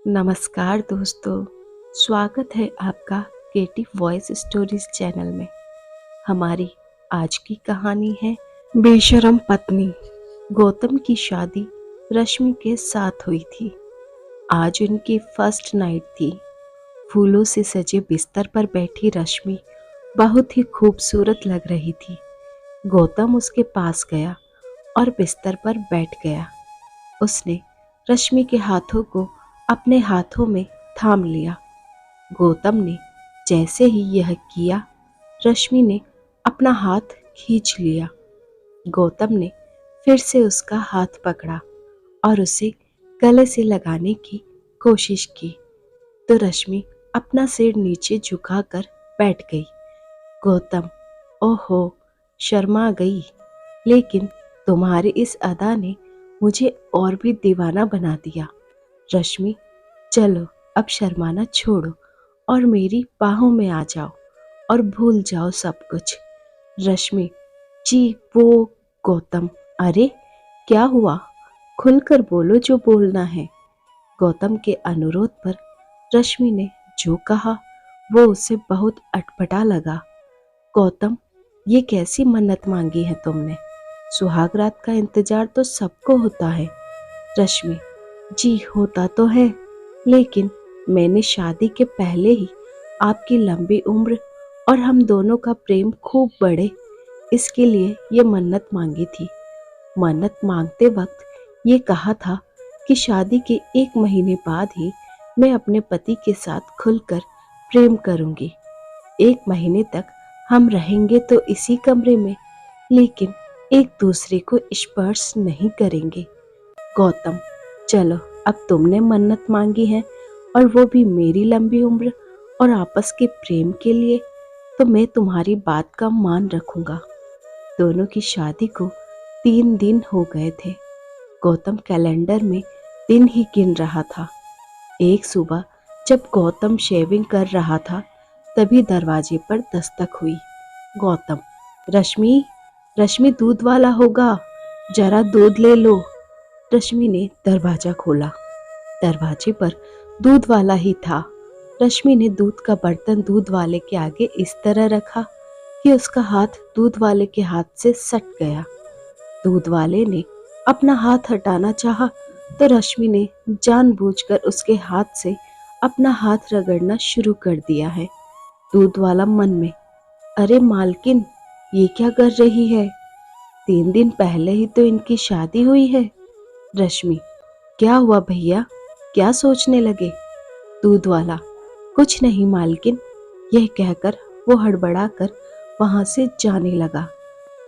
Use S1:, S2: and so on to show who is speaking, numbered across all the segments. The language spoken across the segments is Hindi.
S1: नमस्कार दोस्तों, स्वागत है आपका क्रिएटिव वॉइस स्टोरीज चैनल में। हमारी आज की कहानी है बेशरम पत्नी। गौतम की शादी रश्मि के साथ हुई थी। आज उनकी फर्स्ट नाइट थी। फूलों से सजे बिस्तर पर बैठी रश्मि बहुत ही खूबसूरत लग रही थी। गौतम उसके पास गया और बिस्तर पर बैठ गया। उसने रश्मि के हाथों को अपने हाथों में थाम लिया। गौतम ने जैसे ही यह किया, रश्मि ने अपना हाथ खींच लिया। गौतम ने फिर से उसका हाथ पकड़ा और उसे गले से लगाने की कोशिश की, तो रश्मि अपना सिर नीचे झुकाकर बैठ गई। गौतम, ओहो, शर्मा गई, लेकिन तुम्हारी इस अदा ने मुझे और भी दीवाना बना दिया। रश्मि, चलो अब शर्माना छोड़ो और मेरी बाहों में आ जाओ और भूल जाओ सब कुछ। रश्मि, जी वो। गौतम, अरे क्या हुआ? खुलकर बोलो जो बोलना है। गौतम के अनुरोध पर रश्मि ने जो कहा वो उसे बहुत अटपटा लगा। गौतम, ये कैसी मन्नत मांगी है तुमने? सुहाग रात का इंतजार तो सबको होता है। रश्मि, जी होता तो है, लेकिन मैंने शादी के पहले ही आपकी लंबी उम्र और हम दोनों का प्रेम खूब बढ़े, इसके लिए ये मन्नत मांगी थी। मन्नत मांगते वक्त ये कहा था कि शादी के 1 महीने बाद ही मैं अपने पति के साथ खुलकर प्रेम करूंगी। 1 महीने तक हम रहेंगे तो इसी कमरे में, लेकिन एक दूसरे को स्पर्श नहीं करेंगे। गौतम, चलो अब तुमने मन्नत मांगी है और वो भी मेरी लंबी उम्र और आपस के प्रेम के लिए, तो मैं तुम्हारी बात का मान रखूंगा। दोनों की शादी को 3 दिन हो गए थे। गौतम कैलेंडर में दिन ही गिन रहा था। एक सुबह जब गौतम शेविंग कर रहा था, तभी दरवाजे पर दस्तक हुई। गौतम, रश्मि, रश्मि दूध वाला होगा, जरा दूध ले लो। रश्मि ने दरवाजा खोला। दरवाजे पर दूध वाला ही था। रश्मि ने दूध का बर्तन दूध वाले के आगे इस तरह रखा कि उसका हाथ दूध वाले के हाथ से सट गया। दूध वाले ने अपना हाथ हटाना चाहा, तो रश्मि ने जानबूझकर उसके हाथ से अपना हाथ रगड़ना शुरू कर दिया है। दूध वाला मन में, अरे मालकिन, ये क्या कर रही है? 3 दिन पहले ही तो इनकी शादी हुई है। रश्मि, क्या हुआ भैया, क्या सोचने लगे? दूध वाला, कुछ नहीं मालकिन। यह कहकर वो हड़बड़ाकर वहां से जाने लगा,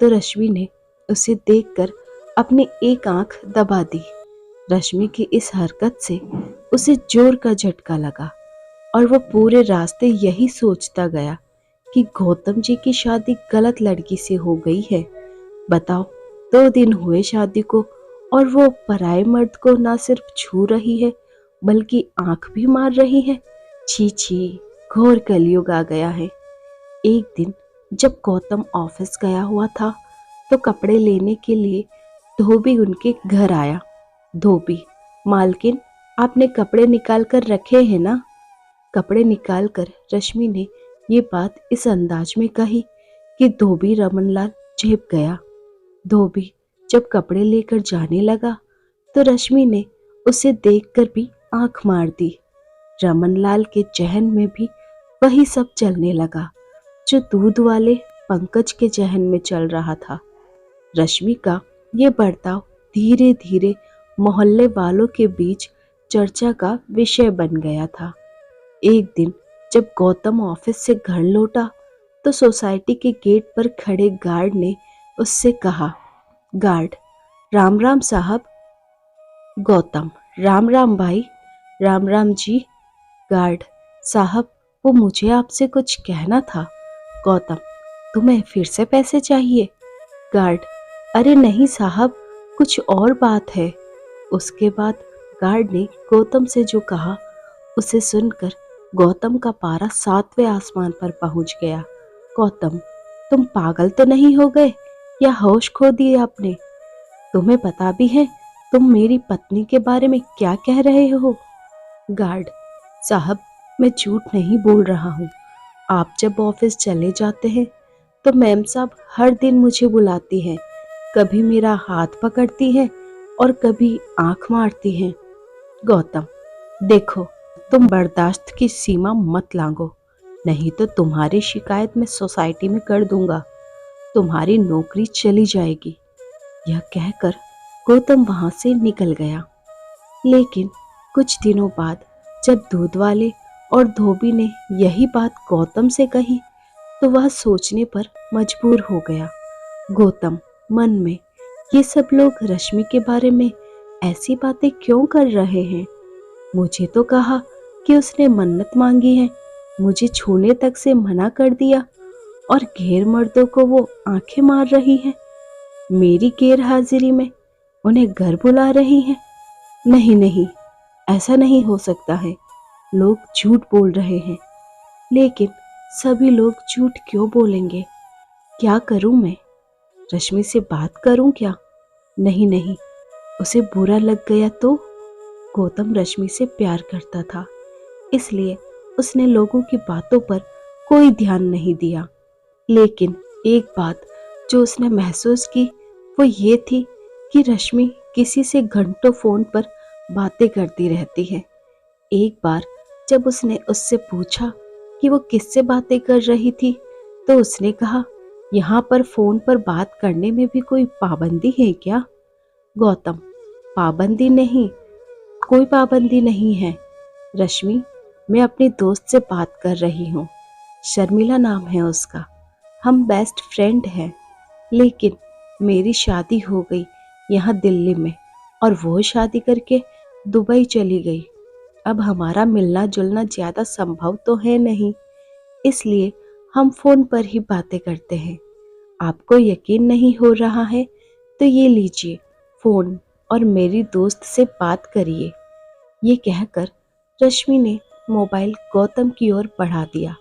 S1: तो रश्मि ने उसे देखकर अपनी एक आंख दबा दी। रश्मि की इस हरकत से उसे जोर का झटका लगा और वो पूरे रास्ते यही सोचता गया कि गौतम जी की शादी गलत लड़की से हो गई है। बताओ, 2 दिन हुए शादी को और वो पराये मर्द को ना सिर्फ छू रही है, बल्कि आंख भी मार रही है। छी छी, घोर कलयुग आ गया है। एक दिन जब गौतम ऑफिस गया हुआ था, तो कपड़े लेने के लिए धोबी उनके घर आया। धोबी, मालकिन, आपने कपड़े निकाल कर रखे हैं ना? कपड़े निकालकर रश्मि ने ये बात इस अंदाज में कही कि धोबी रमनलाल झेप गया। धोबी जब कपड़े लेकर जाने लगा, तो रश्मि ने उसे देखकर भी आंख मार दी। रमनलाल के जहन में भी वही सब चलने लगा जो दूध वाले पंकज के जहन में चल रहा था। रश्मि का ये बर्ताव धीरे धीरे मोहल्ले वालों के बीच चर्चा का विषय बन गया था। एक दिन जब गौतम ऑफिस से घर लौटा, तो सोसाइटी के गेट पर खड़े गार्ड ने उससे कहा, गार्ड, राम राम साहब। गौतम, राम राम भाई। राम राम जी। गार्ड साहब, वो मुझे आपसे कुछ कहना था। गौतम, तुम्हें फिर से पैसे चाहिए? गार्ड, अरे नहीं साहब, कुछ और बात है। उसके बाद गार्ड ने गौतम से जो कहा, उसे सुनकर गौतम का पारा 7वें आसमान पर पहुंच गया। गौतम, तुम पागल तो नहीं हो गए या होश खो दिए आपने? तुम्हें पता भी है तुम मेरी पत्नी के बारे में क्या कह रहे हो? गार्ड साहब, मैं झूठ नहीं बोल रहा हूँ। आप जब ऑफिस चले जाते हैं तो मैम साहब हर दिन मुझे बुलाती हैं। कभी मेरा हाथ पकड़ती हैं और कभी आंख मारती हैं। गौतम, देखो, तुम बर्दाश्त की सीमा मत लांघो, नहीं तो तुम्हारी शिकायत मैं सोसाइटी में कर दूंगा। तुम्हारी नौकरी चली जाएगी। यह कहकर गौतम वहां से निकल गया। लेकिन कुछ दिनों बाद जब दूध वाले और धोबी ने यही बात गौतम से कही तो वह सोचने पर मजबूर हो गया। गौतम मन में, ये सब लोग रश्मि के बारे में ऐसी बातें क्यों कर रहे हैं? मुझे तो कहा कि उसने मन्नत मांगी है, मुझे छूने तक से मना कर दिया और गैर मर्दों को वो आंखें मार रही है। मेरी गैर हाजिरी में उन्हें घर बुला रही है। नहीं नहीं, ऐसा नहीं हो सकता है। लोग झूठ बोल रहे हैं। लेकिन सभी लोग झूठ क्यों बोलेंगे? क्या करूं मैं? रश्मि से बात करूं क्या? नहीं नहीं, उसे बुरा लग गया तो? गौतम रश्मि से प्यार करता था, इसलिए उसने लोगों की बातों पर कोई ध्यान नहीं दिया। लेकिन एक बात जो उसने महसूस की वो ये थी कि रश्मि किसी से घंटों फोन पर बातें करती रहती है। एक बार जब उसने उससे पूछा कि वो किससे बातें कर रही थी तो उसने कहा, यहाँ पर फोन पर बात करने में भी कोई पाबंदी है क्या? गौतम, पाबंदी नहीं, कोई पाबंदी नहीं है रश्मि। मैं अपनी दोस्त से बात कर रही हूँ। शर्मिला नाम है उसका। हम बेस्ट फ्रेंड हैं। लेकिन मेरी शादी हो गई यहाँ दिल्ली में और वो शादी करके दुबई चली गई। अब हमारा मिलना जुलना ज़्यादा संभव तो है नहीं, इसलिए हम फ़ोन पर ही बातें करते हैं। आपको यकीन नहीं हो रहा है तो ये लीजिए फ़ोन और मेरी दोस्त से बात करिए। ये कहकर रश्मि ने मोबाइल गौतम की ओर बढ़ा दिया।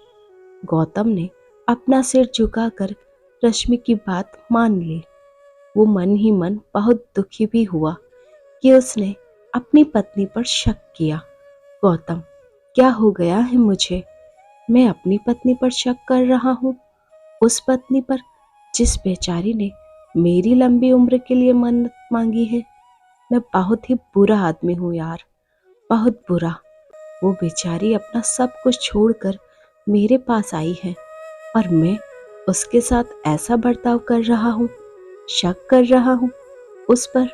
S1: गौतम ने अपना सिर झुकाकर रश्मि की बात मान ली। वो मन ही मन बहुत दुखी भी हुआ कि उसने अपनी पत्नी पर शक किया। गौतम, क्या हो गया है मुझे? मैं अपनी पत्नी पर शक कर रहा हूँ, उस पत्नी पर जिस बेचारी ने मेरी लंबी उम्र के लिए मन्नत मांगी है। मैं बहुत ही बुरा आदमी हूँ यार, बहुत बुरा। वो बेचारी अपना सब कुछ छोड़कर मेरे पास आई है और मैं उसके साथ ऐसा बर्ताव कर रहा हूँ, शक कर रहा हूँ उस पर।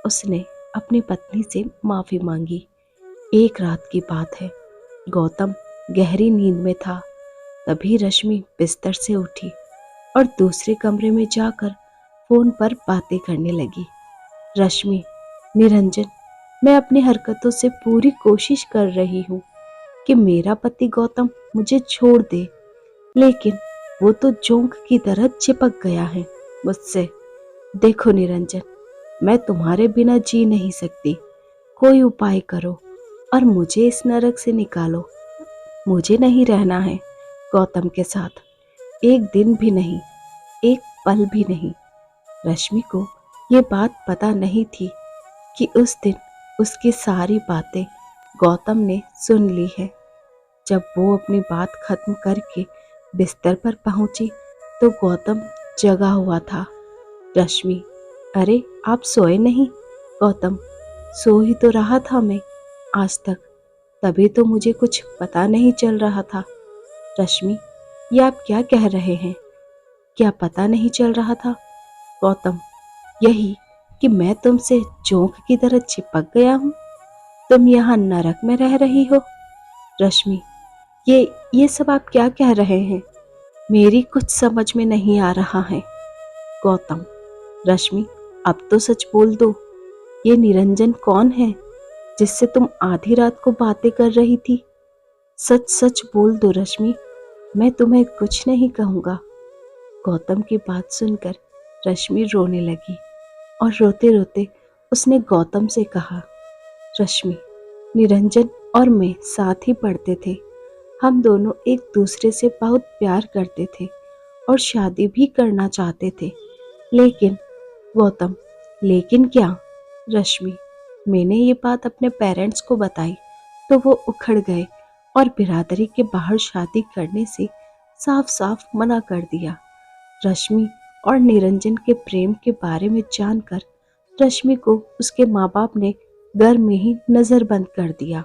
S1: उसने अपनी पत्नी से माफी मांगी। एक रात की बात है, गौतम गहरी नींद में था। तभी रश्मि बिस्तर से उठी और दूसरे कमरे में जाकर फोन पर बातें करने लगी। रश्मि, निरंजन, मैं अपनी हरकतों से पूरी कोशिश कर रही हूँ कि मेरा पति गौतम मुझे छोड़ दे, लेकिन वो तो जोंक की तरह चिपक गया है मुझसे। देखो निरंजन, मैं तुम्हारे बिना जी नहीं सकती। कोई उपाय करो और मुझे इस नरक से निकालो। मुझे नहीं रहना है गौतम के साथ, एक दिन भी नहीं, एक पल भी नहीं। रश्मि को ये बात पता नहीं थी कि उस दिन उसकी सारी बातें गौतम ने सुन ली है। जब वो अपनी बात खत्म करके बिस्तर पर पहुंची तो गौतम जगा हुआ था। रश्मि, अरे आप सोए नहीं? गौतम, सो ही तो रहा था मैं आज तक, तभी तो मुझे कुछ पता नहीं चल रहा था। रश्मि, ये आप क्या कह रहे हैं? क्या पता नहीं चल रहा था? गौतम, यही कि मैं तुमसे जोंक की तरह चिपक गया हूँ। तुम यहाँ नरक में रह रही हो। रश्मि, ये सब आप क्या कह रहे हैं? मेरी कुछ समझ में नहीं आ रहा है। गौतम, रश्मि, अब तो सच बोल दो, ये निरंजन कौन है जिससे तुम आधी रात को बातें कर रही थी? सच सच बोल दो रश्मि, मैं तुम्हें कुछ नहीं कहूँगा। गौतम की बात सुनकर रश्मि रोने लगी और रोते रोते उसने गौतम से कहा, रश्मि, निरंजन और मैं साथ ही पढ़ते थे। हम दोनों एक दूसरे से बहुत प्यार करते थे और शादी भी करना चाहते थे। लेकिन गौतम, लेकिन क्या? रश्मि, मैंने ये बात अपने पेरेंट्स को बताई तो वो उखड़ गए और बिरादरी के बाहर शादी करने से साफ साफ मना कर दिया। रश्मि और निरंजन के प्रेम के बारे में जानकर रश्मि को उसके माँ बाप ने घर में ही नजरबंद कर दिया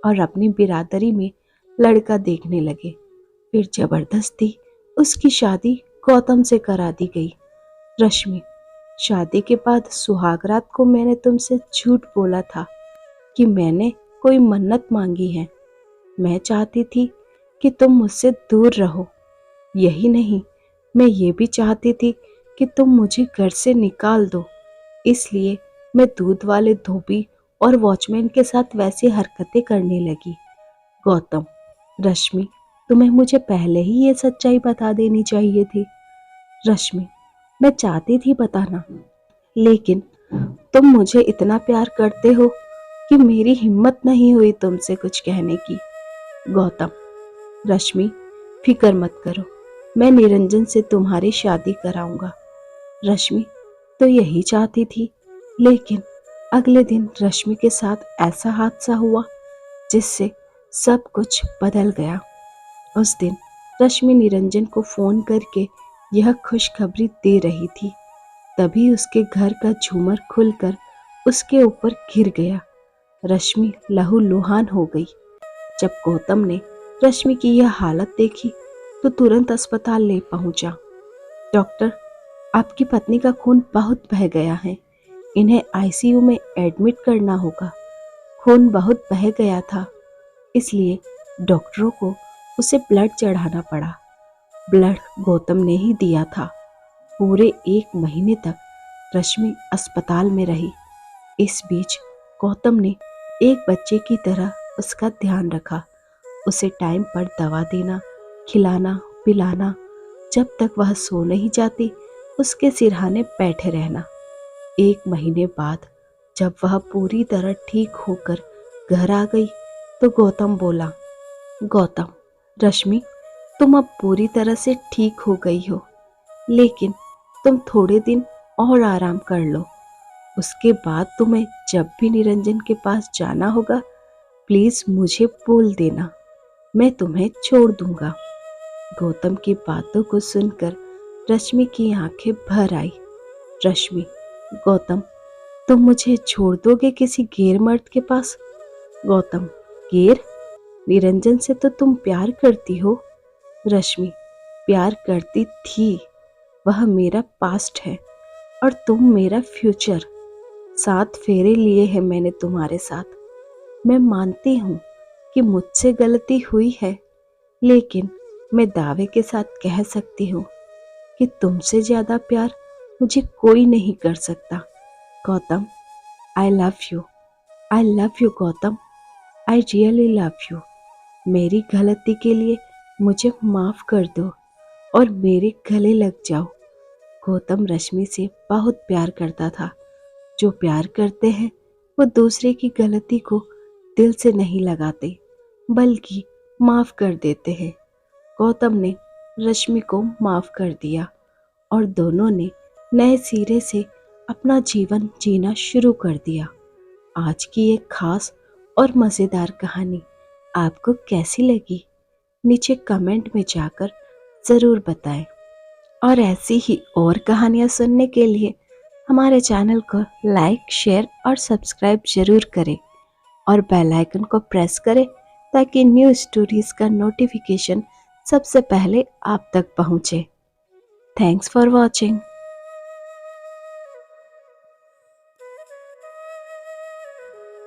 S1: और अपनी बिरादरी में लड़का देखने लगे। फिर जबरदस्ती उसकी शादी गौतम से करा दी गई। रश्मि, शादी के बाद सुहागरात को मैंने तुमसे झूठ बोला था कि मैंने कोई मन्नत मांगी है। मैं चाहती थी कि तुम मुझसे दूर रहो। यही नहीं, मैं ये भी चाहती थी कि तुम मुझे घर से निकाल दो। इसलिए मैं दूध वाले धोबी और वॉचमैन के साथ वैसी हरकतें करने लगी। गौतम, रश्मि, तुम्हें मुझे पहले ही ये सच्चाई बता देनी चाहिए थी। रश्मि, मैं चाहती थी बताना, लेकिन तुम मुझे इतना प्यार करते हो कि मेरी हिम्मत नहीं हुई तुमसे कुछ कहने की। गौतम, रश्मि, फिक्र मत करो, मैं निरंजन से तुम्हारी शादी कराऊंगा। रश्मि तो यही चाहती थी, लेकिन अगले दिन रश्मि के साथ ऐसा हादसा हुआ जिससे सब कुछ बदल गया। उस दिन रश्मि निरंजन को फोन करके यह खुशखबरी दे रही थी, तभी उसके घर का झूमर खुलकर उसके ऊपर गिर गया। रश्मि लहूलुहान हो गई। जब गौतम ने रश्मि की यह हालत देखी तो तुरंत अस्पताल ले पहुंचा। डॉक्टर, आपकी पत्नी का खून बहुत बह गया है, इन्हें आईसीयू में एडमिट करना होगा। खून बहुत बह गया था, इसलिए डॉक्टरों को उसे ब्लड चढ़ाना पड़ा। ब्लड गौतम ने ही दिया था। पूरे 1 महीने तक रश्मि अस्पताल में रही। इस बीच गौतम ने एक बच्चे की तरह उसका ध्यान रखा, उसे टाइम पर दवा देना, खिलाना पिलाना, जब तक वह सो नहीं जाती उसके सिरहाने बैठे रहना। 1 महीने बाद जब वह पूरी तरह ठीक होकर घर आ गई तो गौतम बोला, गौतम, रश्मि, तुम अब पूरी तरह से ठीक हो गई हो, लेकिन तुम थोड़े दिन और आराम कर लो। उसके बाद तुम्हें जब भी निरंजन के पास जाना होगा प्लीज मुझे बोल देना, मैं तुम्हें छोड़ दूंगा। गौतम की बातों को सुनकर रश्मि की आंखें भर आई। रश्मि, गौतम, तुम मुझे छोड़ दोगे किसी गैर मर्द के पास? गौतम, गैर? निरंजन से तो तुम प्यार करती हो। रश्मि, प्यार करती थी, वह मेरा पास्ट है और तुम मेरा फ्यूचर। 7 फेरे लिए हैं मैंने तुम्हारे साथ। मैं मानती हूँ कि मुझसे गलती हुई है, लेकिन मैं दावे के साथ कह सकती हूँ कि तुमसे ज्यादा प्यार मुझे कोई नहीं कर सकता। Gautam, I love you, I love you Gautam, I really love you. मेरी गलती के लिए मुझे माफ कर दो और मेरे गले लग जाओ। गौतम रश्मि से बहुत प्यार करता था। जो प्यार करते हैं वो दूसरे की गलती को दिल से नहीं लगाते, बल्कि माफ कर देते हैं। गौतम ने रश्मि को माफ कर दिया और दोनों ने नए सिरे से अपना जीवन जीना शुरू कर दिया। आज की एक खास और मज़ेदार कहानी आपको कैसी लगी? नीचे कमेंट में जाकर ज़रूर बताएं। और ऐसी ही और कहानियाँ सुनने के लिए हमारे चैनल को लाइक, शेयर और सब्सक्राइब जरूर करें और बेल आइकन को प्रेस करें ताकि न्यू स्टोरीज का नोटिफिकेशन सबसे पहले आप तक पहुँचे। Thanks for watching.